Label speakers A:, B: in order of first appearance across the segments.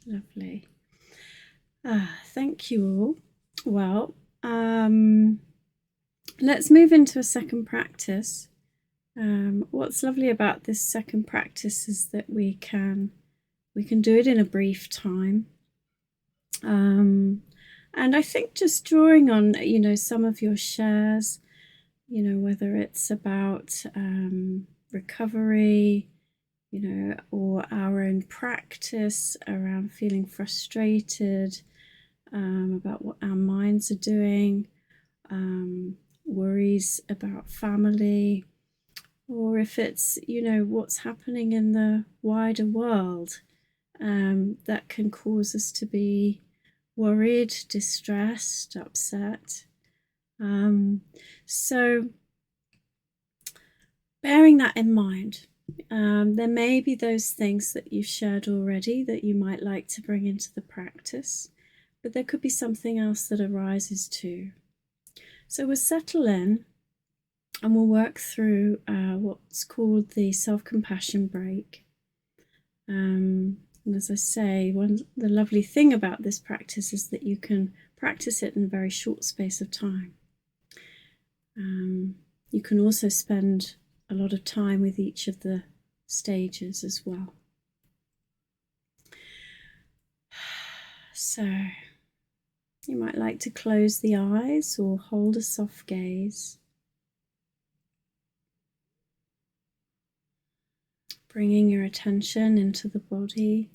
A: Lovely. Thank you all. Well, let's move into a second practice. What's lovely about this second practice is that we can do it in a brief time. And I think just drawing on, some of your shares, whether it's about recovery, or our own practice around feeling frustrated about what our minds are doing, worries about family, or if it's, what's happening in the wider world that can cause us to be worried, distressed, upset. So bearing that in mind, there may be those things that you've shared already that you might like to bring into the practice, but there could be something else that arises too. So we'll settle in and we'll work through what's called the self-compassion break. And as I say, the lovely thing about this practice is that you can practice it in a very short space of time. You can also spend a lot of time with each of the stages as well. So you might like to close the eyes or hold a soft gaze, bringing your attention into the body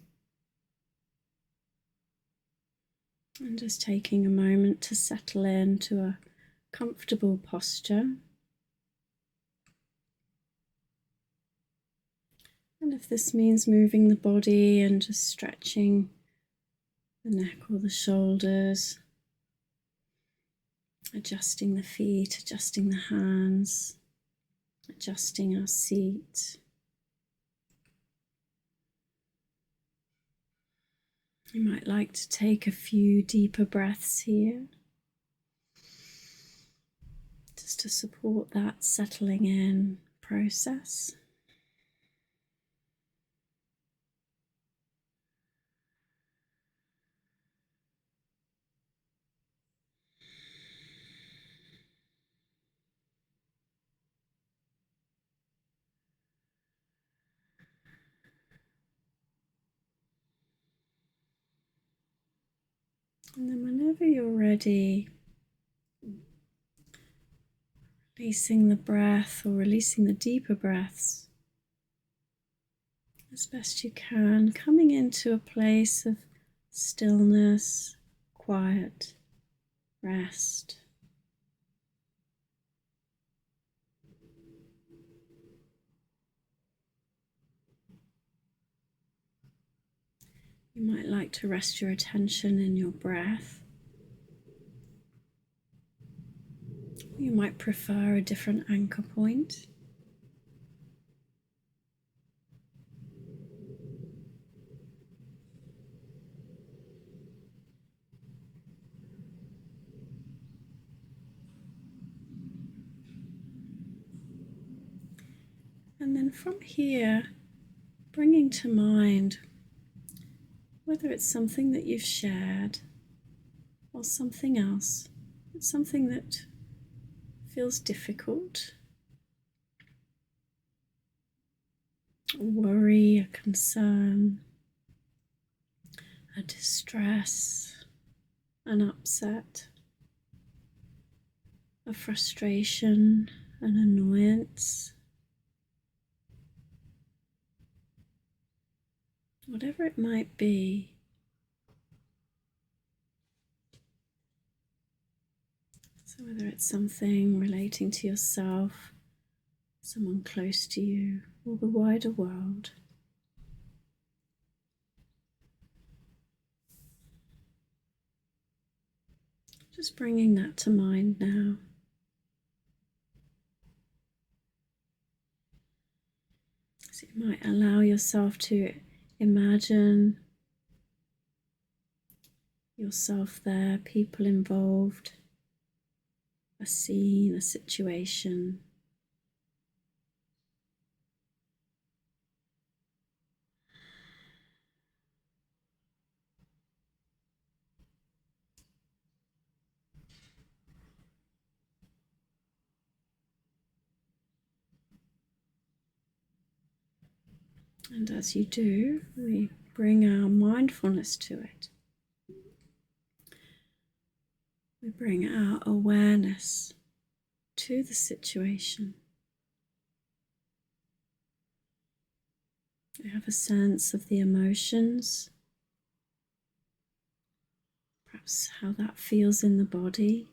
A: and just taking a moment to settle into a comfortable posture. And if this means moving the body and just stretching the neck or the shoulders, adjusting the feet, adjusting the hands, adjusting our seat. You might like to take a few deeper breaths here, just to support that settling in process. And then whenever you're ready, releasing the breath or releasing the deeper breaths as best you can, coming into a place of stillness, quiet, rest. You might like to rest your attention in your breath. You might prefer a different anchor point. And then from here, bringing to mind whether it's something that you've shared or something else, it's something that feels difficult, a worry, a concern, a distress, an upset, a frustration, an annoyance. Whatever it might be, so whether it's something relating to yourself, someone close to you, or the wider world, just bringing that to mind now. So you might allow yourself to imagine yourself there, people involved, a scene, a situation. And as you do, we bring our mindfulness to it. We bring our awareness to the situation. We have a sense of the emotions, perhaps how that feels in the body.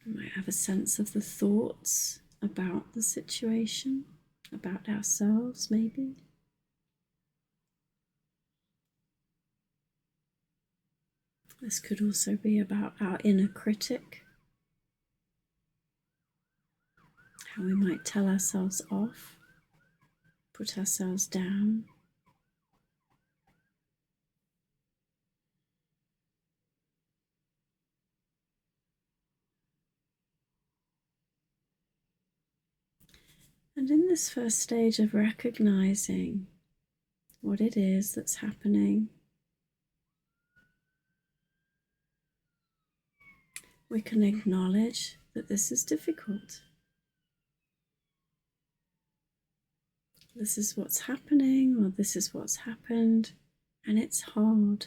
A: We might have a sense of the thoughts about the situation, about ourselves maybe. This could also be about our inner critic, how we might tell ourselves off, put ourselves down. And in this first stage of recognizing what it is that's happening, we can acknowledge that this is difficult. This is what's happening, or this is what's happened, and it's hard.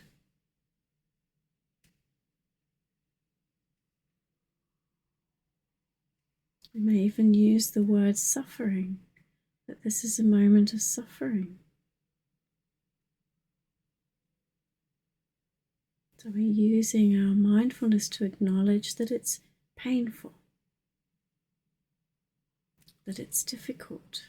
A: We may even use the word suffering, that this is a moment of suffering. So we're using our mindfulness to acknowledge that it's painful, that it's difficult.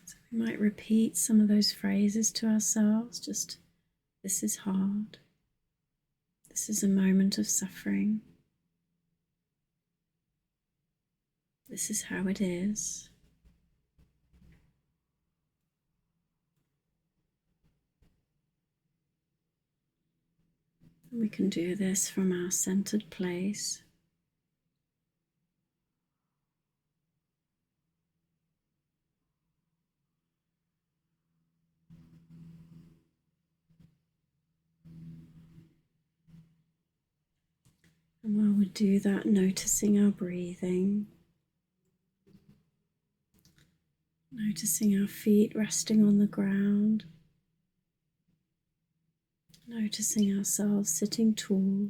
A: So we might repeat some of those phrases to ourselves, just, this is hard. This is a moment of suffering. This is how it is. And we can do this from our centered place. And while we do that, noticing our breathing, noticing our feet resting on the ground, noticing ourselves sitting tall.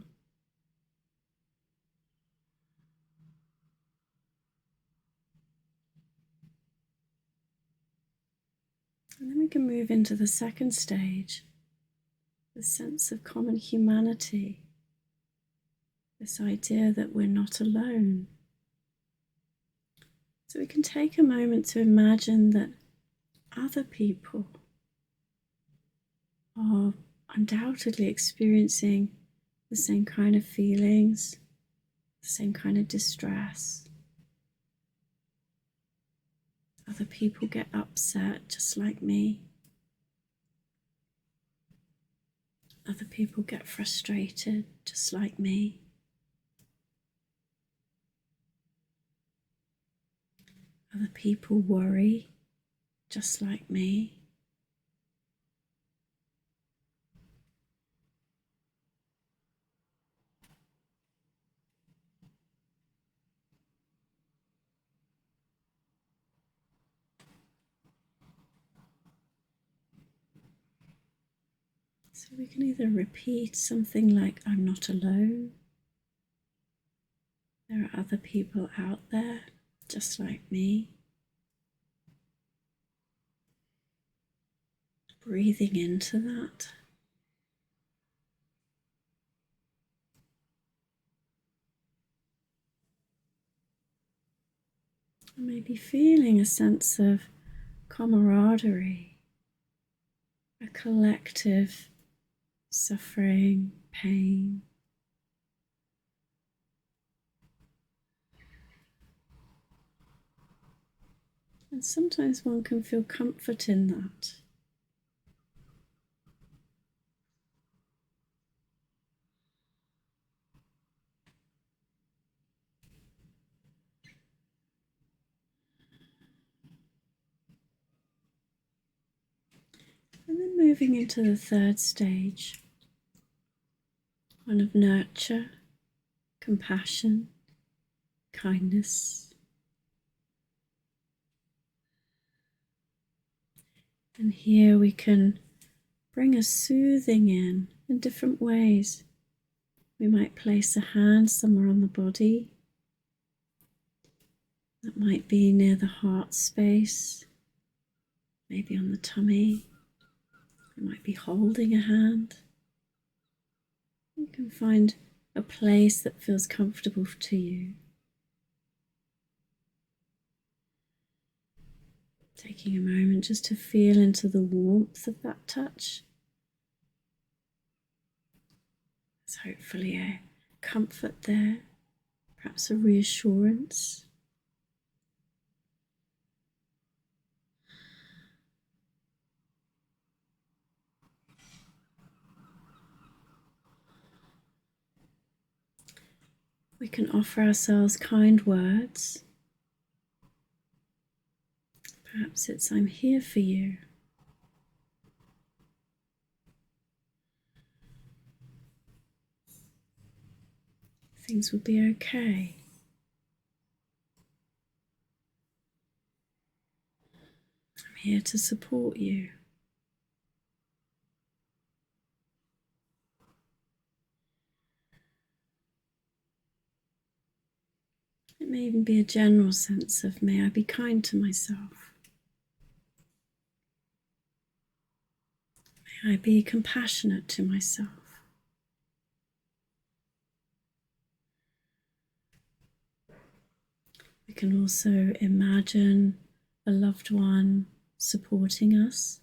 A: And then we can move into the second stage, the sense of common humanity, this idea that we're not alone. So we can take a moment to imagine that other people are undoubtedly experiencing the same kind of feelings, the same kind of distress. Other people get upset just like me. Other people get frustrated just like me. Other people worry just like me. So we can either repeat something like, I'm not alone. There are other people out there just like me. Breathing into that. And maybe feeling a sense of camaraderie, a collective suffering, pain. And sometimes one can feel comfort in that. moving into the third stage, one of nurture, compassion, kindness. And here we can bring a soothing in different ways. We might place a hand somewhere on the body. That might be near the heart space, maybe on the tummy. It might be holding a hand. You can find a place that feels comfortable to you. Taking a moment just to feel into the warmth of that touch. There's hopefully a comfort there, perhaps a reassurance. We can offer ourselves kind words. Perhaps it's "I'm here for you." Things will be okay. I'm here to support you. It may even be a general sense of "may I be kind to myself. May I be compassionate to myself." We can also imagine a loved one supporting us.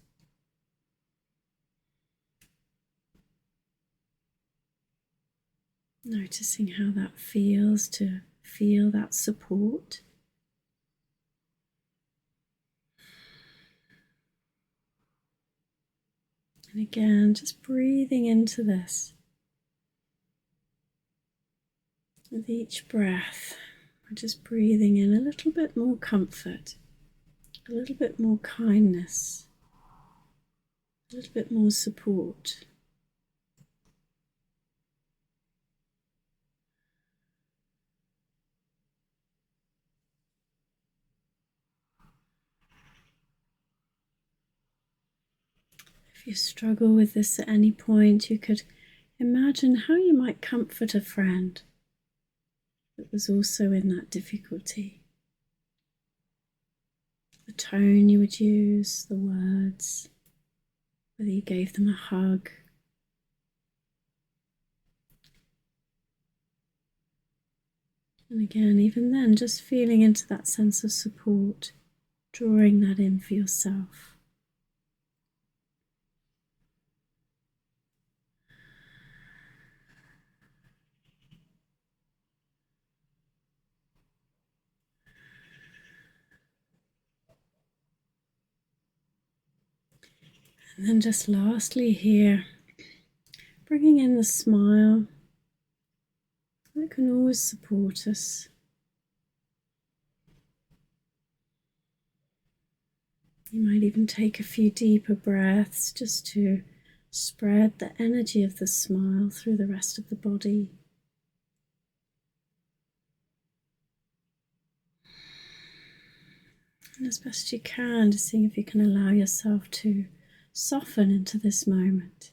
A: Noticing how that feels to feel that support. And again, just breathing into this. With each breath, we're just breathing in a little bit more comfort, a little bit more kindness, a little bit more support. If you struggle with this at any point, you could imagine how you might comfort a friend that was also in that difficulty. The tone you would use, the words, whether you gave them a hug. And again, even then, just feeling into that sense of support, drawing that in for yourself. And then just lastly here, bringing in the smile that can always support us. You might even take a few deeper breaths just to spread the energy of the smile through the rest of the body. And as best you can, just seeing if you can allow yourself to soften into this moment,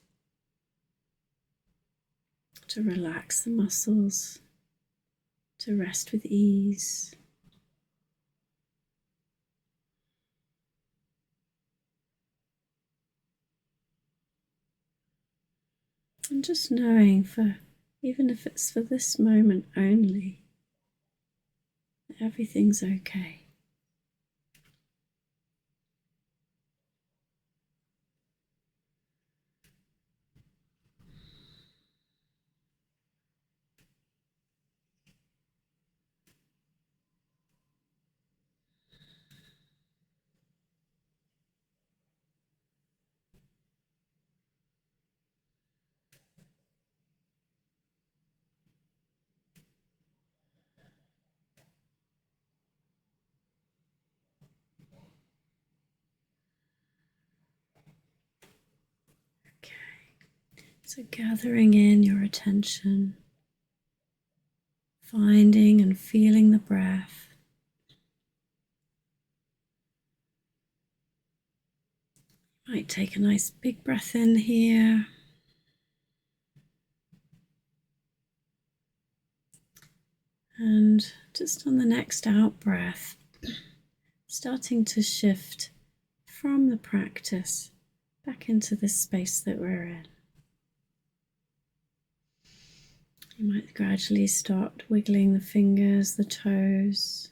A: to relax the muscles, to rest with ease. And just knowing, even if it's for this moment only, that everything's okay. So gathering in your attention, finding and feeling the breath. You might take a nice big breath in here. And just on the next out breath, starting to shift from the practice back into this space that we're in. You might gradually start wiggling the fingers, the toes,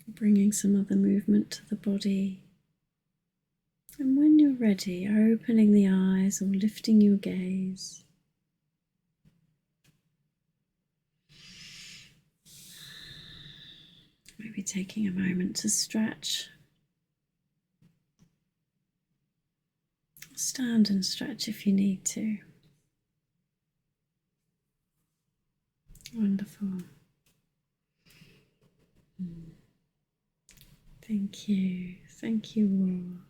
A: bringing some other movement to the body. And when you're ready, opening the eyes or lifting your gaze. Maybe taking a moment to stretch. Stand and stretch if you need to. Wonderful. Thank you. Thank you all.